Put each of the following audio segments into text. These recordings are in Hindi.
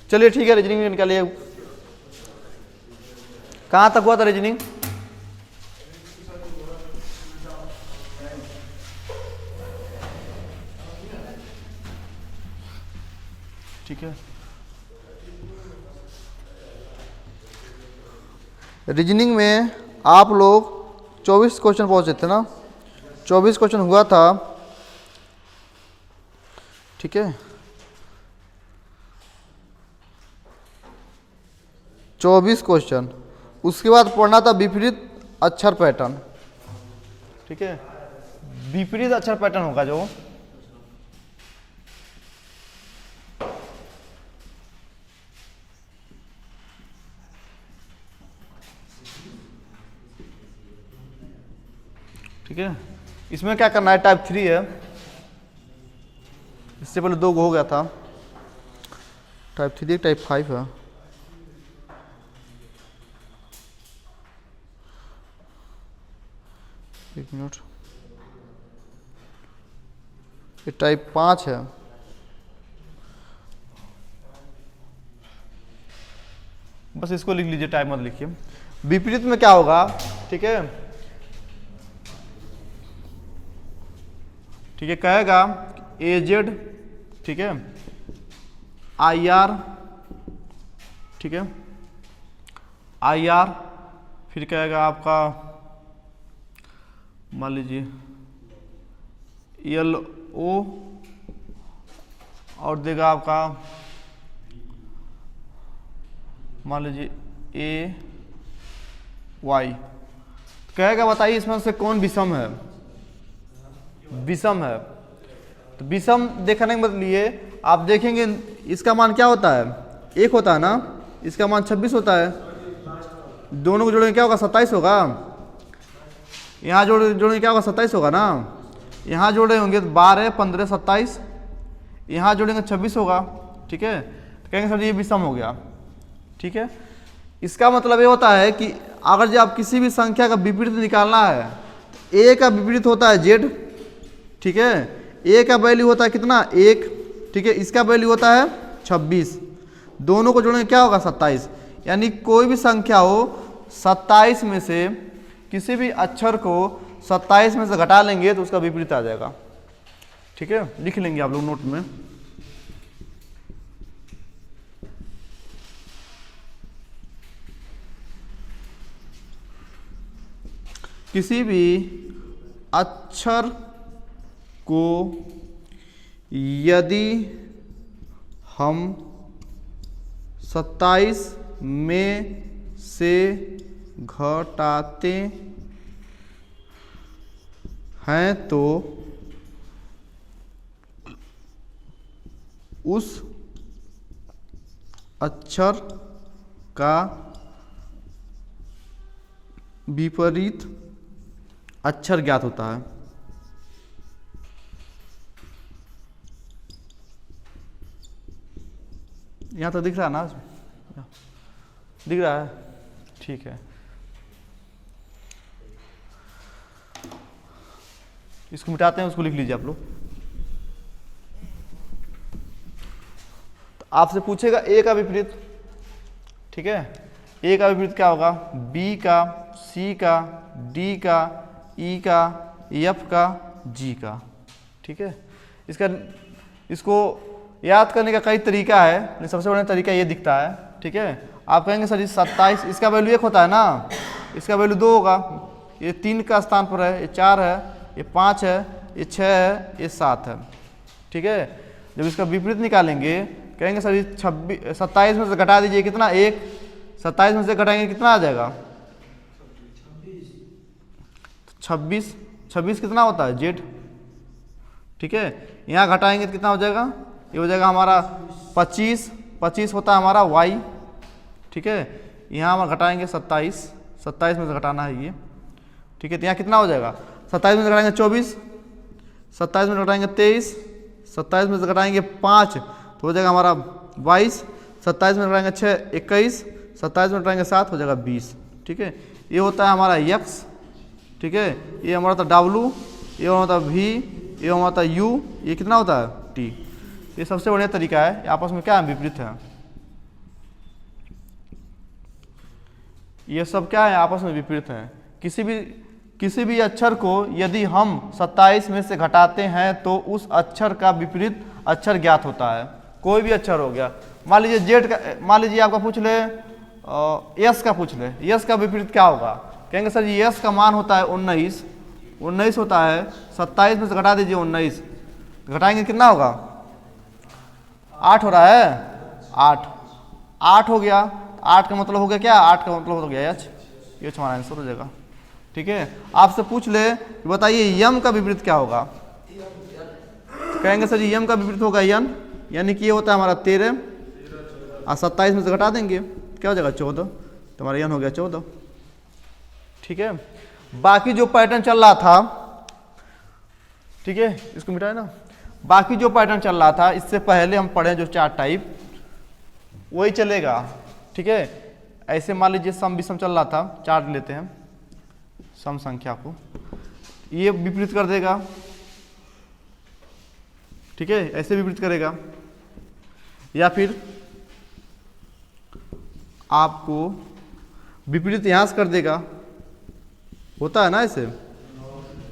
चलिए ठीक है, रीजनिंग में निकालिए। कहाँ तक हुआ था रीजनिंग? ठीक है, रीजनिंग में आप लोग 24 क्वेश्चन पहुंचे थे ना, 24 क्वेश्चन हुआ था। ठीक है, 24 क्वेश्चन। उसके बाद पढ़ना था विपरीत अक्षर पैटर्न। ठीक है, विपरीत अक्षर पैटर्न होगा जो ठीक है, इसमें क्या करना है, टाइप 3 है, इससे पहले 2 हो गया था। टाइप 3 टाइप 5 है। एक मिनट, ये टाइप 5 है। बस इसको लिख लीजिए, टाइप मत लिखिए। विपरीत में क्या होगा? ठीक है, ठीक है, कहेगा एजेड, ठीक है, IR, ठीक है, IR, फिर कहेगा आपका मान लीजिए LO, और देगा आपका मान लीजिए AY। कहेगा बताइए इसमें से कौन विषम है? विषम है। तो विषम देखने के बदलिए आप देखेंगे इसका मान क्या होता है, 1 होता है ना, इसका मान 26 होता है। दोनों को जोड़ेंगे क्या होगा, 27 होगा। यहाँ जोड़ेंगे क्या होगा, 27 होगा ना। यहाँ जोड़े होंगे 12, 15, 27, यहाँ जोड़ेंगे 26 होगा। ठीक है, तो कहेंगे सर ये विषम हो गया। ठीक है, इसका मतलब ये होता है कि अगर जब आप किसी भी संख्या का विपरीत निकालना है, A का विपरीत होता है Z। ठीक है, A का वैल्यू होता है कितना, 1। ठीक है, इसका वैल्यू होता है 26। दोनों को जोड़ेंगे क्या होगा, 27। यानी कोई भी संख्या हो 27 में से किसी भी अक्षर को 27 में से घटा लेंगे तो उसका विपरीत आ जाएगा। ठीक है, लिख लेंगे आप लोग नोट में। किसी भी अक्षर को यदि हम 27 में से घटाते हैं तो उस अक्षर का विपरीत अक्षर ज्ञात होता है। यहाँ तो दिख रहा है ना, दिख रहा है? ठीक है, इसको मिटाते हैं, उसको लिख लीजिए आप लोग। तो आपसे पूछेगा A का विपरीत। ठीक है, A का विपरीत क्या होगा, B का, C का, D का, E का, F का, G का। ठीक है, इसको याद करने का कई तरीका है, लेकिन सबसे बड़ा तरीका ये दिखता है। ठीक है, आप कहेंगे सर 27, इसका वैल्यू 1 होता है ना, इसका वैल्यू 2 होगा, ये 3 का स्थान पर है, ये 4 है, ये 5 है, ये 6 है, ये 7 है। ठीक है, जब इसका विपरीत निकालेंगे कहेंगे सर 27 में से घटा दीजिए कितना, 1। 27 में से घटाएंगे कितना आ जाएगा, 26। 26 कितना होता है, Z। ठीक है, यहाँ घटाएंगे तो कितना हो जाएगा, ये हो जाएगा हमारा 25। 25 होता है हमारा Y। ठीक है, यहाँ हम घटाएंगे 27। 27 में से घटाना है ये। ठीक है, तो यहाँ कितना हो जाएगा, 27 में से घटाएंगे 24, 27 में से घटाएंगे 23, 27 में से घटाएंगे 5 तो हो जाएगा हमारा 22, 27 में घटाएंगे 6 21, 27 में घटाएंगे 7 हो जाएगा 20। ठीक है, ये होता है हमारा X। ठीक है, ये हमारा होता है W, ये होता है V, ये होता है U, ये कितना होता है T। ये सबसे बढ़िया तरीका है, आपस में क्या है, विपरीत है। ये सब क्या है, आपस में विपरीत हैं। किसी भी अक्षर को यदि हम 27 में से घटाते हैं तो उस अक्षर का विपरीत अक्षर ज्ञात होता है। कोई भी अक्षर हो गया, मान लीजिए जेड का, मान लीजिए आपका पूछ ले यस का पूछ ले, यस का विपरीत क्या होगा? कहेंगे सर जी यस का मान होता है 19 होता है, 27 में से घटा दीजिए 19, घटाएंगे कितना होगा? 8 हो रहा है, 8 हो गया। 8 का मतलब हो गया क्या? 8 का मतलब हो गया एच, ये हमारा आंसर हो जाएगा। ठीक है, आपसे पूछ ले बताइए यम का विपरीत क्या होगा? कहेंगे सर जी यम का विपरीत होगा यन, यानी कि ये होता है हमारा 13 और 27 में से घटा देंगे क्या हो जाएगा? 14, तो हमारा यन हो गया 14। ठीक है, बाकी जो पैटर्न चल रहा था, ठीक है इसको मिटाए ना, बाकी जो पैटर्न चल रहा था इससे पहले हम पढ़े जो 4 टाइप वही चलेगा। ठीक है, ऐसे मान लीजिए सम विषम चल रहा था, 4 लेते हैं सम संख्या को, ये विपरीत कर देगा। ठीक है, ऐसे विपरीत करेगा, या फिर आपको विपरीत यहां से कर देगा, होता है ना ऐसे।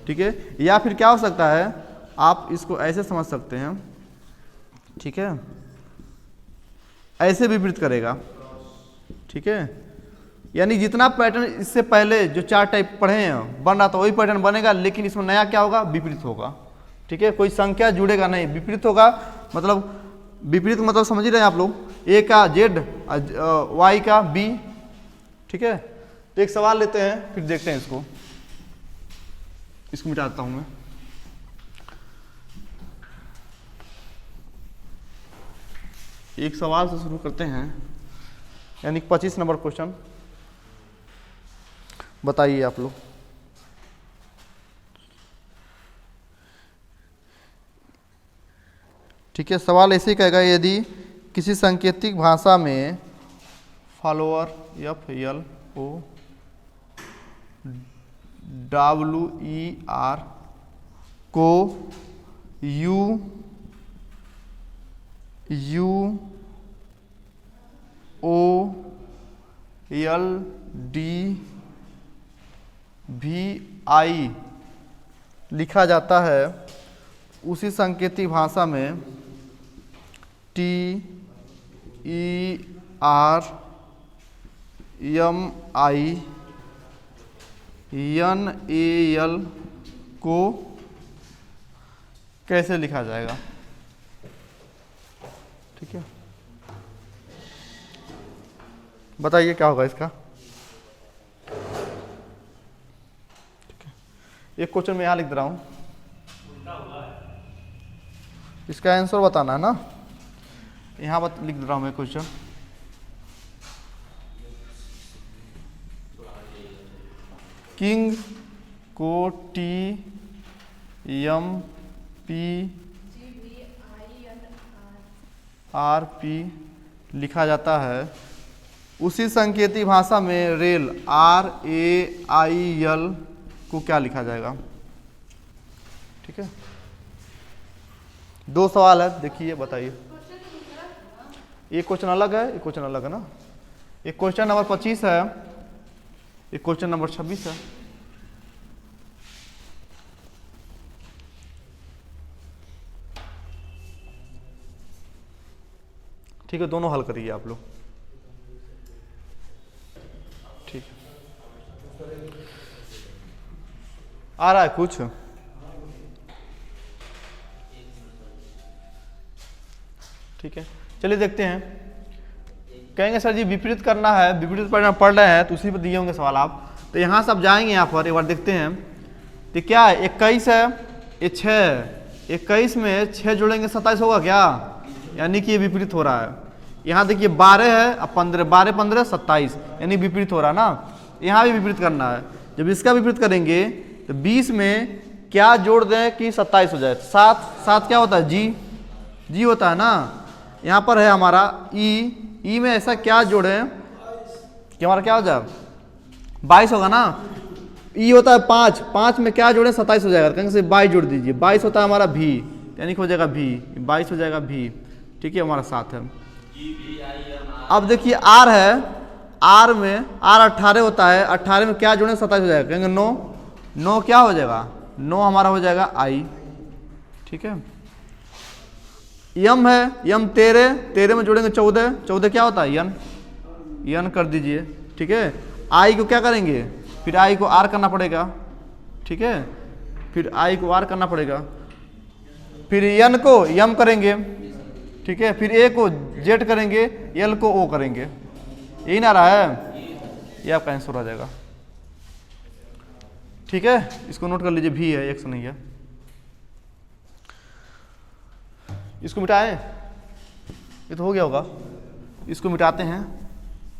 ठीक है, या फिर क्या हो सकता है, आप इसको ऐसे समझ सकते हैं। ठीक है, ऐसे विपरीत करेगा। ठीक है, यानी जितना पैटर्न इससे पहले जो 4 टाइप पढ़े हैं बन रहा था वही पैटर्न बनेगा, लेकिन इसमें नया क्या होगा? विपरीत होगा। ठीक है, कोई संख्या जुड़ेगा नहीं, विपरीत होगा। मतलब विपरीत मतलब समझ ही रहे हैं आप लोग, ए का जेड, वाई का बी। ठीक है, तो एक सवाल लेते हैं फिर देखते हैं इसको मिटा देता हूं मैं। एक सवाल से शुरू करते हैं, यानी 25 नंबर क्वेश्चन। बताइए आप लोग, ठीक है, सवाल ऐसे ही कहेगा, यदि किसी सांकेतिक भाषा में फॉलोअर FLO WER को UOLDVI लिखा जाता है, उसी सांकेतिक भाषा में TERMINAL को कैसे लिखा जाएगा? ठीक है, बताइए क्या होगा इसका। ठीक है, एक क्वेश्चन मैं यहाँ लिख दे रहा हूँ, इसका आंसर बताना है ना। यहाँ लिख दे रहा हूँ मैं क्वेश्चन, किंग को TMPRP लिखा जाता है, उसी सांकेतिक भाषा में रेल RAIL को क्या लिखा जाएगा? ठीक है, 2 सवाल है, देखिए बताइए। एक क्वेश्चन अलग है, एक क्वेश्चन अलग है ना। एक क्वेश्चन नंबर 25 है, एक क्वेश्चन नंबर 26 है। ठीक है, दोनों हल करिए आप लोग। ठीक है, आ रहा है कुछ? ठीक है, चलिए देखते हैं। कहेंगे सर जी विपरीत करना है, विपरीत पढ़ रहे हैं तो उसी पर दिए होंगे सवाल आप, तो यहाँ से आप जाएंगे, यहाँ पर एक बार देखते हैं। तो क्या है, 21 है, ये 6, 21 में 6 जोड़ेंगे 27 होगा क्या? यानी कि ये विपरीत हो रहा है। यहाँ देखिए 12 है और 15, 12 15 27, यानी विपरीत हो रहा है ना। यहाँ भी विपरीत करना है। जब इसका विपरीत करेंगे तो 20 में क्या जोड़ दें कि 27 हो जाए? 7 क्या होता है? जी होता है ना। यहाँ पर है हमारा ई में ऐसा क्या जोड़े कि हमारा क्या हो जाए? 22 होगा ना। ई होता है 5 में क्या जोड़े? 27 हो जाएगा। कहीं से 22 जोड़ दीजिए, 22 होता है हमारा भी, यानी कि हो जाएगा भी, 22 हो जाएगा भी। ठीक है, हमारा 7 है। अब देखिए आर है, आर में आर 18 होता है, 18 में क्या जोड़ेंगे 27 हो जाएगा, कहेंगे 9, 9 क्या हो जाएगा, 9 हमारा हो जाएगा आई। ठीक है, यम है, यम 13, 13 में जोड़ेंगे 14, 14 क्या होता है यन, यन कर दीजिए। ठीक है, आई को क्या करेंगे, फिर आई को आर करना पड़ेगा। ठीक है, फिर आई को आर करना पड़ेगा, फिर यन को यम करेंगे। ठीक है, फिर ए को जेड करेंगे, एल को ओ करेंगे। यही ना रहा है, ये आपका आंसर आ जाएगा। ठीक है, इसको नोट कर लीजिए, भी है, एक्स नहीं है। इसको मिटाएं, ये तो हो गया होगा, इसको मिटाते हैं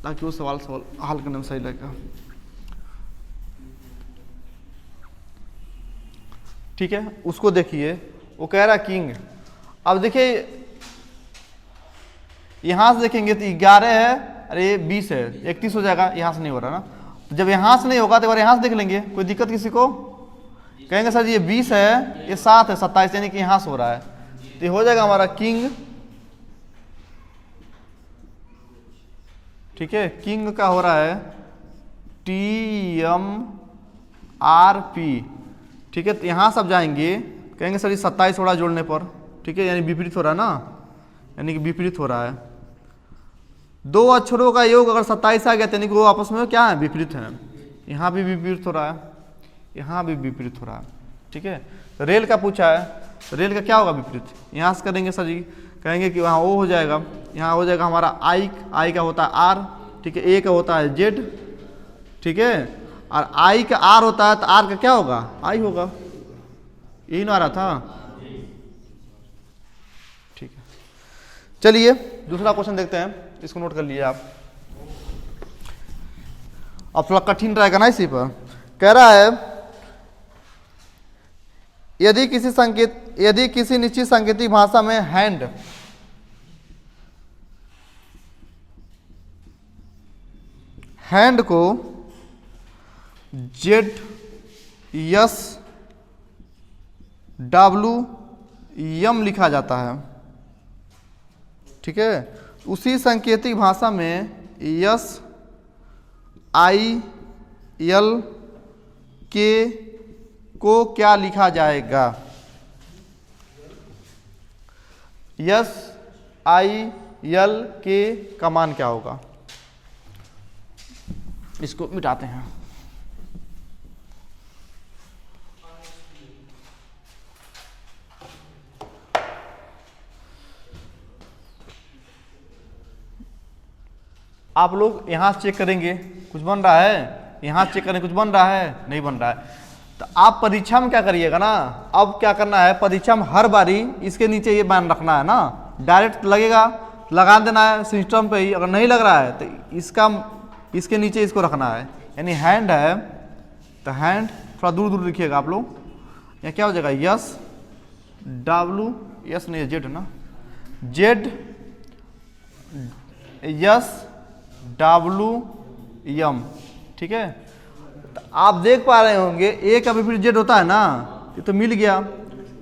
ताकि वो सवाल हल करने में सही लगेगा। ठीक है, उसको देखिए, वो कह रहा किंग। अब देखिए यहां से देखेंगे तो 11 है, अरे 20 है, 31 हो जाएगा, यहां से नहीं हो रहा ना। तो जब यहां से नहीं होगा तो एक बार यहां से देख लेंगे, कोई दिक्कत किसी को, कहेंगे सर ये 20 है, ये 7 है, 27, यानी कि यहां से हो रहा है, तो हो जाएगा हमारा किंग। ठीक है, किंग का हो रहा है TMRP। ठीक है, तो यहां सब जाएंगे, कहेंगे सर ये 27 हो रहा है जोड़ने पर। ठीक है, यानी विपरीत हो रहा है ना, यानी कि विपरीत हो रहा है। दो अक्षरों का योग अगर 27 आ गया यानी कि वो आपस में क्या है, विपरीत है। यहाँ भी विपरीत हो रहा है, यहाँ भी विपरीत हो रहा है। ठीक है, तो रेल का पूछा है, तो रेल का क्या होगा विपरीत, यहाँ से करेंगे सर जी, कहेंगे कि वहाँ ओ हो जाएगा, यहाँ हो जाएगा हमारा आई, आई का होता है आर। ठीक है, ए का होता है जेड। ठीक है, और आई का आर होता है, तो आर का क्या होगा, आई होगा। यही ना आ रहा था। ठीक है, चलिए दूसरा क्वेश्चन देखते हैं, इसको नोट कर लीजिए आप। अब थोड़ा कठिन रहेगा ना, इसी पर कह रहा है यदि किसी निश्चित सांकेतिक भाषा में हैंड को जेड यस डब्लू यम लिखा जाता है। ठीक है, उसी सांकेतिक भाषा में यस आई एल के को क्या लिखा जाएगा, यस आई एल के का मान क्या होगा। इसको मिटाते हैं। आप लोग यहाँ चेक करेंगे कुछ बन रहा है, यहाँ चेक करेंगे कुछ बन रहा है, नहीं बन रहा है। तो आप परीक्षा में क्या करिएगा ना, अब क्या करना है, परीक्षा में हर बारी इसके नीचे ये मान रखना है ना, डायरेक्ट लगेगा लगा देना है सिस्टम पे ही, अगर नहीं लग रहा है तो इसके नीचे इसको रखना है। यानी हैंड है तो हैंड थोड़ा दूर दूर लिखिएगा आप लोग, यहाँ क्या हो जाएगा यस डब्लू, यस नहीं जेड ना, जेड यस डब्लू यम। ठीक है, तो आप देख पा रहे होंगे ए का विपरीत जेड होता है ना, ये तो मिल गया।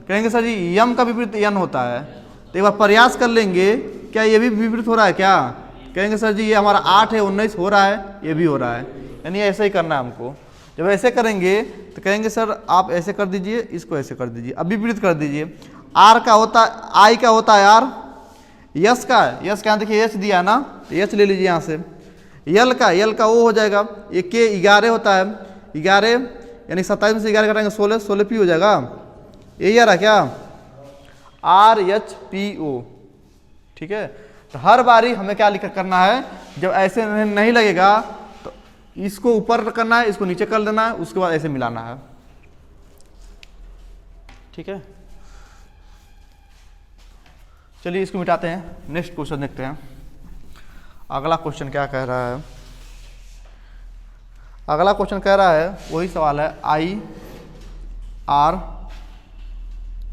कहेंगे सर जी यम का विपरीत यन होता है, तो एक बार प्रयास कर लेंगे, क्या ये भी विपरीत हो रहा है क्या, कहेंगे सर जी ये हमारा 8 है 19 हो रहा है, ये भी हो रहा है, यानी ऐसे ही करना है हमको। जब ऐसे करेंगे तो कहेंगे सर आप ऐसे कर दीजिए, इसको ऐसे कर दीजिए, अब विपरीत कर दीजिए। आर का होता है, आई का होता है आर, यस का यहाँ देखिए एच दिया ना, तो एच ले लीजिए यहाँ से। यल का ओ हो जाएगा, ये के 11 होता है, 11 यानी 27 में से 11 करेंगे 16, 16 पी हो जाएगा। यही आ रहा क्या, आर एच पी ओ। ठीक है, तो हर बारी हमें क्या लिख करना है, जब ऐसे नहीं लगेगा तो इसको ऊपर करना है, इसको नीचे कर देना है, उसके बाद ऐसे मिलाना है। ठीक है, चलिए इसको मिटाते हैं, नेक्स्ट क्वेश्चन देखते हैं। अगला क्वेश्चन क्या कह रहा है, अगला क्वेश्चन कह रहा है वही सवाल है, I R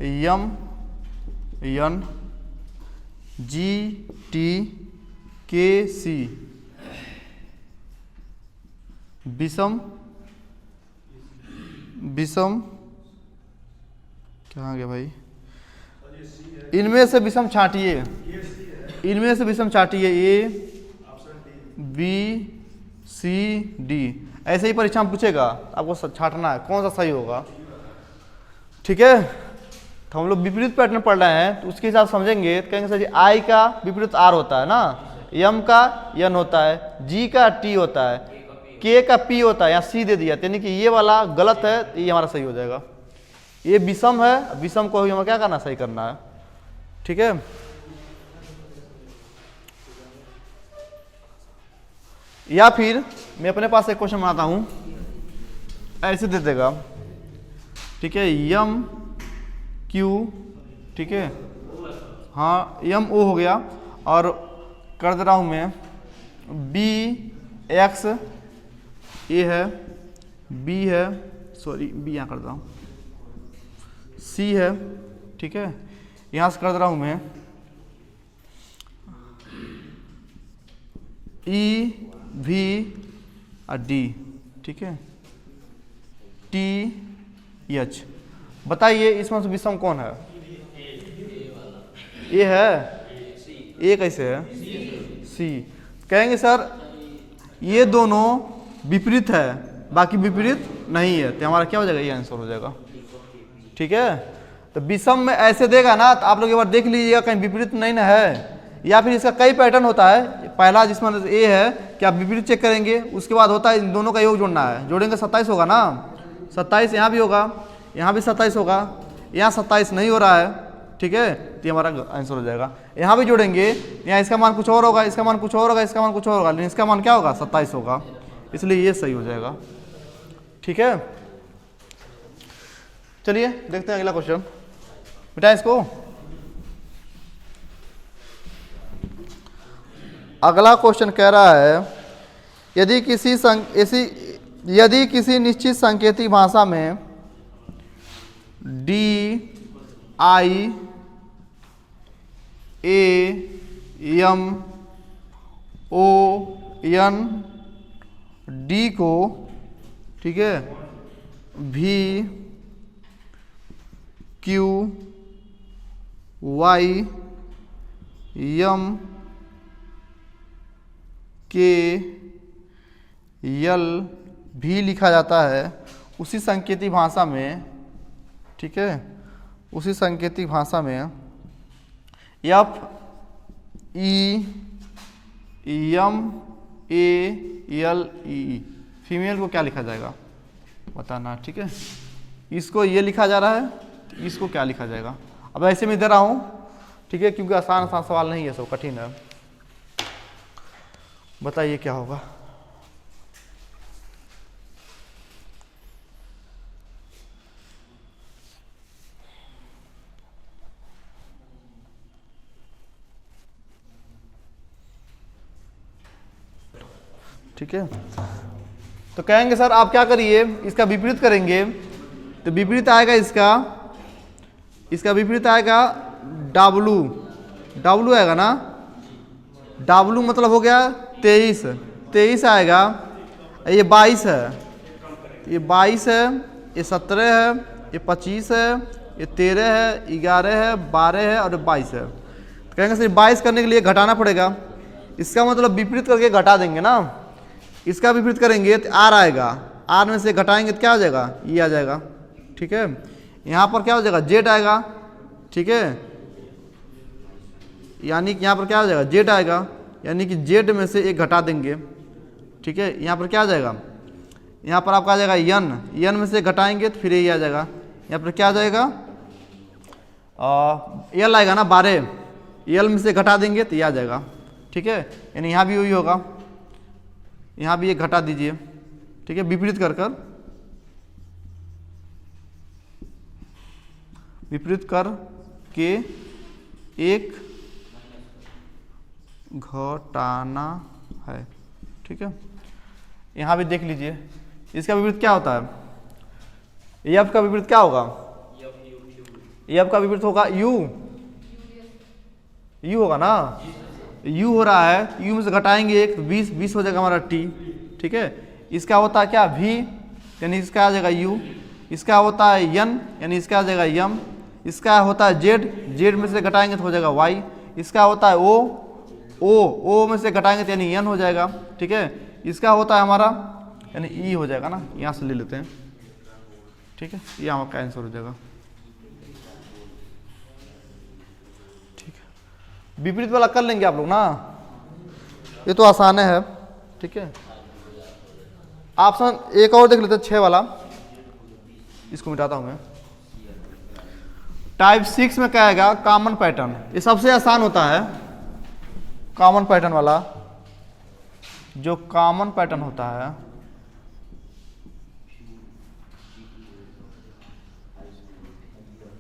Yama N G T के सी विषम क्या आ गया भाई, इनमें से विषम छांटिए, इनमें से विषम छांटिए, ए बी सी डी। ऐसे ही परीक्षा में पूछेगा, आपको छांटना है कौन सा सही होगा। ठीक है, तो हम लोग विपरीत पैटर्न पढ़ रहे हैं, तो उसके हिसाब से समझेंगे। तो कहेंगे सर जी आई का विपरीत आर होता है ना, एम का एन होता है, जी का टी होता है, के का पी होता है, यहाँ सी दे दिया, यानी कि ये वाला गलत है, तो ये हमारा सही हो जाएगा। ये विषम है, विषम को हमें क्या करना, सही करना है। ठीक है, या फिर मैं अपने पास एक क्वेश्चन बनाता हूं, ऐसे दे देगा। ठीक है, यम क्यू, ठीक है, हाँ यम ओ हो गया, और कर दे रहा हूं मैं बी एक्स ए है, बी है, सॉरी बी यहाँ कर दे रहा हूँ, सी है। ठीक है, यहाँ से कर दे रहा हूं मैं ई वी और डी। ठीक है, टी एच। बताइए इसमें से विषम कौन है? ए है, ए कैसे है? सी। कहेंगे सर ये दोनों विपरीत है, बाकी विपरीत नहीं है, तो हमारा क्या हो जाएगा, ये आंसर हो जाएगा। ठीक है, तो विषम में ऐसे देगा ना, तो आप लोग एक बार देख लीजिएगा कहीं विपरीत नहीं ना है, या फिर इसका कई पैटर्न होता है। पहला जिसमें ए है कि आप विपरीत चेक करेंगे, उसके बाद होता है इन दोनों का योग जोड़ना है, जोड़ेंगे 27 होगा ना, 27 यहाँ भी होगा, यहाँ भी 27 होगा, यहाँ 27 नहीं हो रहा है। ठीक है, तो ये हमारा आंसर हो जाएगा। यहाँ भी जोड़ेंगे, यहाँ इसका मान कुछ और होगा, इसका मान कुछ और होगा, इसका मान कुछ और होगा, लेकिन इसका मान क्या होगा, 27 होगा, इसलिए ये सही हो जाएगा। ठीक है, चलिए देखते हैं अगला क्वेश्चन। बेटा इसको अगला क्वेश्चन कह रहा है, यदि किसी निश्चित सांकेतिक भाषा में D I A M O N D को, ठीक है, भी क्यू वाई एम के यल भी लिखा जाता है उसी सांकेतिक भाषा में। ठीक है, उसी सांकेतिक भाषा में F E M A L E, female को क्या लिखा जाएगा बताना। ठीक है, इसको ये लिखा जा रहा है, तो इसको क्या लिखा जाएगा। अब ऐसे में दे रहा हूँ, ठीक है, क्योंकि आसान आसान सवाल नहीं है, सब कठिन है। बताइए क्या होगा। ठीक है, तो कहेंगे सर आप क्या करिए, इसका विपरीत करेंगे, तो विपरीत आएगा इसका विपरीत आएगा डब्लू, डब्लू आएगा ना, डब्लू मतलब हो गया 23 आएगा, ये 22 है, ये 22 है, ये 17 है, ये 25 है, ये 13 है, 11 है, 12 है और 22 है। तो कहेंगे सर 22 करने के लिए घटाना पड़ेगा, इसका मतलब विपरीत करके घटा देंगे ना, इसका विपरीत करेंगे तो आर आएगा, आर में से घटाएंगे तो क्या हो जाएगा, ये आ जाएगा। ठीक है, यहाँ पर क्या हो जाएगा, जेड आएगा। ठीक है, यानी कि यहाँ पर क्या हो जाएगा, जेड आएगा, यानी कि जेड में से एक घटा देंगे। ठीक है, यहाँ पर क्या आ जाएगा, यहाँ पर आपका आ जाएगा एन में से घटाएंगे तो फिर ये आ जाएगा, यहाँ पर क्या आ जाएगा, एल आएगा ना 12, एल में से घटा देंगे तो ये आ जाएगा। ठीक है, यानी यहाँ भी वही होगा, यहाँ भी एक घटा दीजिए। ठीक है, विपरीत कर के एक घटाना है। ठीक है, यहाँ भी देख लीजिए, इसका विपरीत क्या होता है, एफ का विपरीत क्या होगा, एफ का विपरीत होगा यू, यू होगा ना, यू हो रहा है, यू में से घटाएंगे एक, 20 हो जाएगा हमारा टी। ठीक है, इसका होता है क्या वी, यानी इसका आ जाएगा यू, इसका होता है एन, यानी इसका आ जाएगा यम, इसका होता है जेड में से घटाएंगे तो हो जाएगा वाई, इसका होता है ओ में से घटाएंगे तो यानी एन हो जाएगा। ठीक है, इसका होता है हमारा यानी ई हो जाएगा ना, यहाँ से ले लेते हैं, ठीक है, ये हमारा आंसर हो जाएगा। ठीक है, विपरीत वाला कर लेंगे आप लोग ना, ये तो आसान है। ठीक है, ऑप्शन एक और देख लेते हैं 6 वाला, इसको मिटाता हूं मैं। टाइप 6 में क्या आएगा, कॉमन पैटर्न, ये सबसे आसान होता है कॉमन पैटर्न वाला। जो कॉमन पैटर्न होता है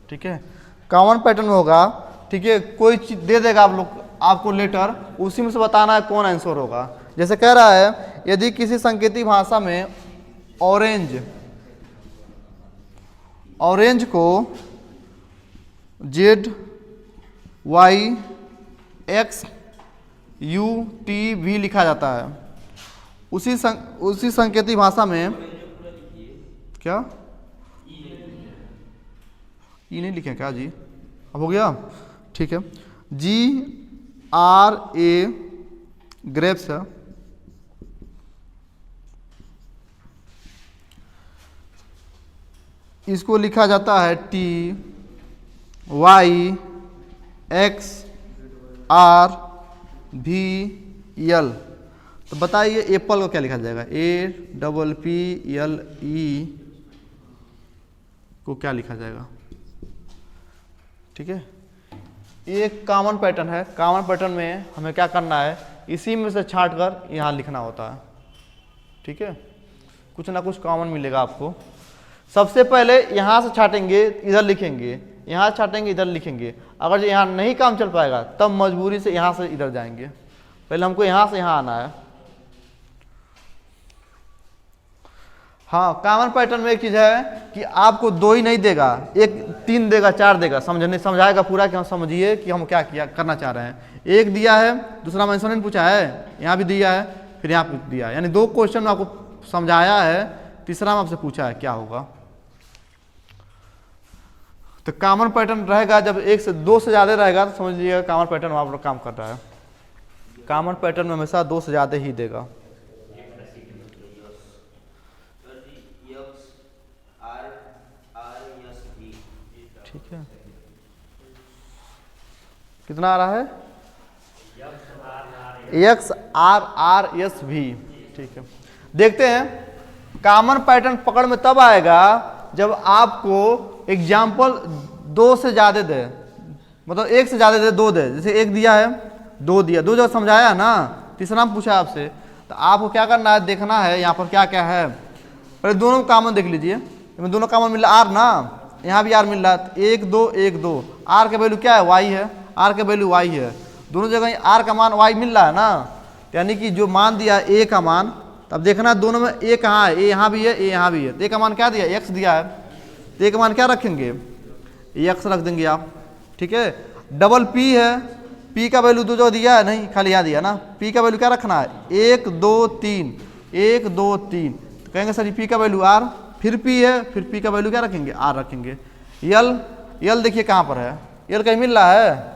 ठीक है, कॉमन पैटर्न में होगा। ठीक है, कोई चीज दे देगा आप लोग आपको लेटर, उसी में से बताना है कौन आंसर होगा। जैसे कह रहा है यदि किसी संकेती भाषा में ऑरेंज को ZYXUTV लिखा जाता है, उसी संकेती भाषा में क्या ई नहीं लिखे क्या जी, अब हो गया। ठीक है, GRA ग्रेप्स है, इसको लिखा जाता है TYXRVL। तो बताइए एप्पल को क्या लिखा जाएगा, APPLE को क्या लिखा जाएगा। ठीक है, ये एक कॉमन पैटर्न है। कॉमन पैटर्न में हमें क्या करना है, इसी में से छांट कर यहाँ लिखना होता है। ठीक है, कुछ ना कुछ कॉमन मिलेगा आपको। सबसे पहले यहाँ से छाटेंगे इधर लिखेंगे, यहाँ छाटेंगे इधर लिखेंगे। अगर यहाँ नहीं काम चल पाएगा तब मजबूरी से यहाँ से इधर जाएंगे। पहले हमको यहाँ से यहाँ आना है। हाँ, कॉमन पैटर्न में एक चीज है कि आपको 2 ही नहीं देगा, एक 3 देगा, 4 देगा, समझाएगा पूरा कि हम समझिए कि हम क्या किया करना चाह रहे हैं। एक दिया है, दूसरा मैंने नहीं पूछा है, यहाँ भी दिया है, फिर यहाँ पे दिया है, यानी 2 क्वेश्चन आपको समझाया है, तीसरा में आपसे पूछा है क्या होगा। तो कॉमन पैटर्न रहेगा, जब 1 से 2 से ज़्यादा रहेगा तो समझ लीजिएगा कॉमन पैटर्न वहाँ पर काम कर रहा है। कॉमन पैटर्न में हमेशा 2 से ज़्यादा ही देगा। ठीक है, कितना आ रहा है, XRRSV। ठीक है, देखते हैं कॉमन पैटर्न पकड़ में तब आएगा जब आपको एग्जाम्पल 2 से ज़्यादा दे, मतलब 1 से ज़्यादा दे, 2 दे। जैसे 1 दिया है, 2 दिया, 2 जब समझाया ना, तीसरा में पूछा आपसे, तो आपको क्या करना है, देखना है यहाँ पर क्या क्या है। पहले दोनों कॉमन देख लीजिए, इसमें दोनों कॉमन मिल रहा है, R ना, यहाँ भी R मिल रहा है, 1 2 1 2। R का वैल्यू क्या है, Y है, R का वैल्यू Y है, दोनों जगह R का मान Y मिल रहा है ना, यानी कि जो मान दिया A का मान, तब देखना दोनों में A कहाँ है, A यहाँ भी है, A यहाँ भी है। तो A का मान क्या दिया, X दिया है, तो A का मान क्या रखेंगे, X रख देंगे आप। ठीक है, डबल P है, P का वैल्यू 2 जो दिया है, नहीं खाली यहाँ दिया ना, P का वैल्यू क्या रखना है, 1 2 3, 1 2 3। तो कहेंगे सर P का वैल्यू R, फिर P है, फिर P का वैल्यू क्या रखेंगे, R रखेंगे। L देखिए कहाँ पर है, L कहीं मिल रहा है,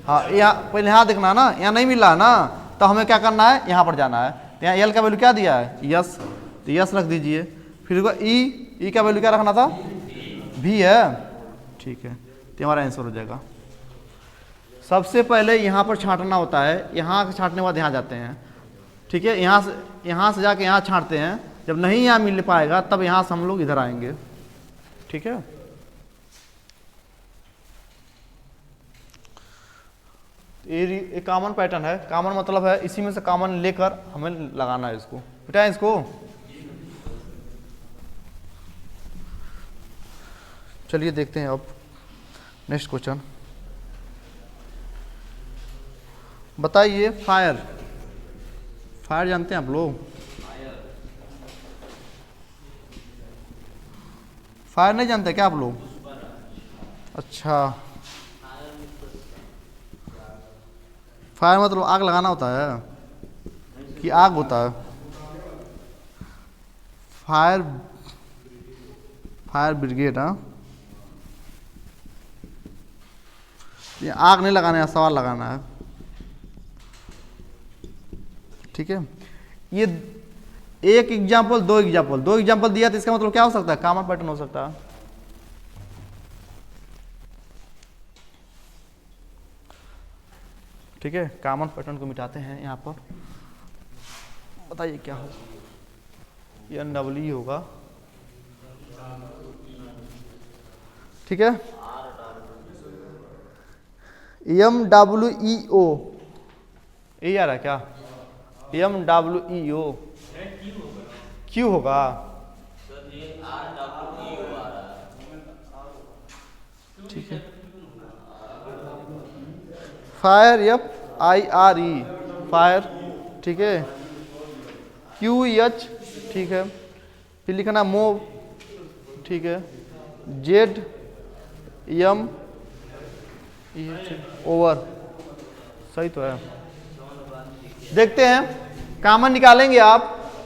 हाँ यहाँ पहले यहाँ देखना ना, यहाँ नहीं मिल रहा ना, तो हमें क्या करना है, यहाँ पर जाना है। तो यहाँ L का वैल्यू क्या दिया है, यस, तो यस रख दीजिए। फिर E का वैल्यू क्या रखना था, V है। ठीक है, तो हमारा आंसर हो जाएगा। सबसे पहले यहाँ पर छांटना होता है, यहाँ छांटने के बाद यहाँ जाते हैं। ठीक है, यहाँ से जाके यहाँ छांटते हैं, जब नहीं यहाँ मिल पाएगा तब यहाँ से हम लोग इधर आएंगे। ठीक है, ये कॉमन पैटर्न है। कॉमन मतलब है इसी में से कॉमन लेकर हमें लगाना है इसको, बेटा इसको। चलिए देखते हैं अब नेक्स्ट क्वेश्चन। बताइए फायर जानते हैं आप लोग, फायर नहीं जानते क्या आप लोग, अच्छा, फायर मतलब आग लगाना होता है कि आग होता है, फायर ब्रिगेड। हाँ, ये आग नहीं लगाना है, सवाल लगाना है। ठीक है, ये एक एग्जाम्पल, दो एग्जाम्पल दिया तो इसका मतलब क्या हो सकता है, कॉमन पैटर्न हो सकता है। ठीक है, कॉमन पैटर्न को मिटाते हैं यहाँ पर, बताइए क्या होगा, ये NWE होगा। ठीक है, MWEO, ये आ रहा है क्या, MWEO, क्यू होगा, ठीक है, फायर FIRE, फायर, ठीक है, QH, ठीक है, फिर लिखना मूव, ठीक है, ZM ओवर, सही तो है। देखते हैं, कॉमन निकालेंगे आप,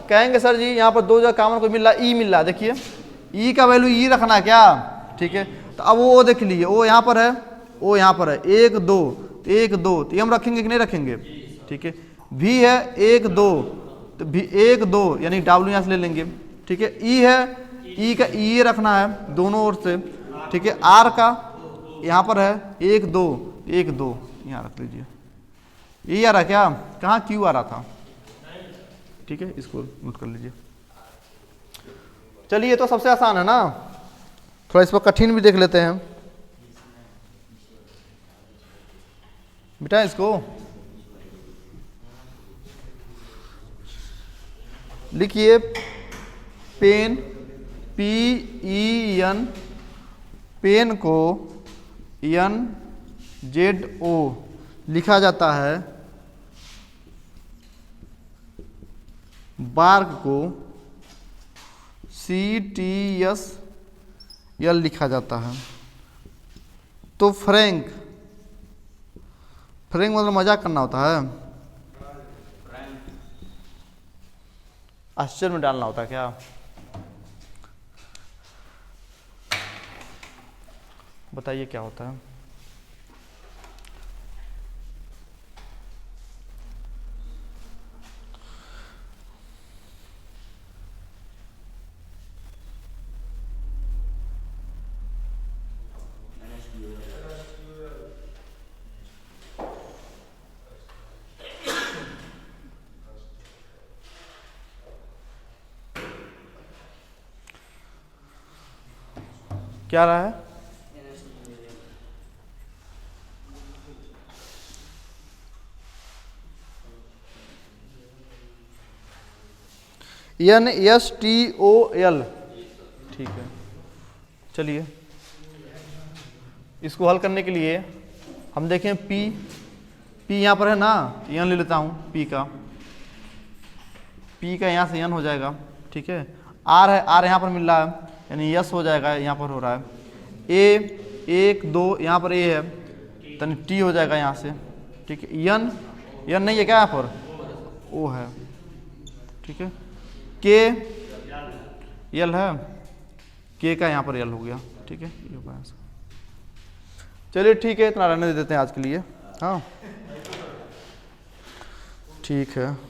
कहेंगे सर जी यहाँ पर दो जगह कॉमन को मिल रहा, ई मिल रहा, देखिए ई का वैल्यू ई रखना क्या, ठीक है, तो अब वो देख लीजिए, ओ यहाँ पर है, ओ यहाँ पर है, 1 2, 1 2, तो ये हम रखेंगे कि नहीं रखेंगे, ठीक है, भी है 1 2, तो भी 1 2 यानी W यहाँ से ले लेंगे, ठीक है, ई है, ई का ई रखना है दोनों ओर से, ठीक है, आर का यहाँ पर है 1 2, 1 2 यहाँ रख लीजिए, ये आ रहा क्या, कहाँ क्यू आ रहा था, ठीक है, इसको नोट कर लीजिए। चलिए, तो सबसे आसान है ना, थोड़ा इस पर कठिन भी देख लेते हैं बेटा, इसको लिखिए, पेन PEN, पेन को NZO लिखा जाता है, बार्क को CTSL लिखा जाता है। तो फ्रैंक मतलब मजाक करना होता है, आश्चर्य में डालना होता है क्या, बताइए क्या होता है। क्या रहा है, NSTOL, ठीक है। चलिए, इसको हल करने के लिए हम देखें, P यहाँ पर है ना, N ले लेता हूँ, P का यहाँ से N हो जाएगा, ठीक है, R है, R यहाँ पर मिल रहा है, यानी S हो जाएगा, यहाँ पर हो रहा है, A 1 2 यहाँ पर A है, तो T हो जाएगा यहाँ से, ठीक है, N नहीं है क्या यहाँ पर, O है, ठीक है, K L है, K का यहाँ पर L हो गया, ठीक है, ये होगा ऐसा। चलिए ठीक है, इतना रहने दे देते हैं आज के लिए, हाँ ठीक है।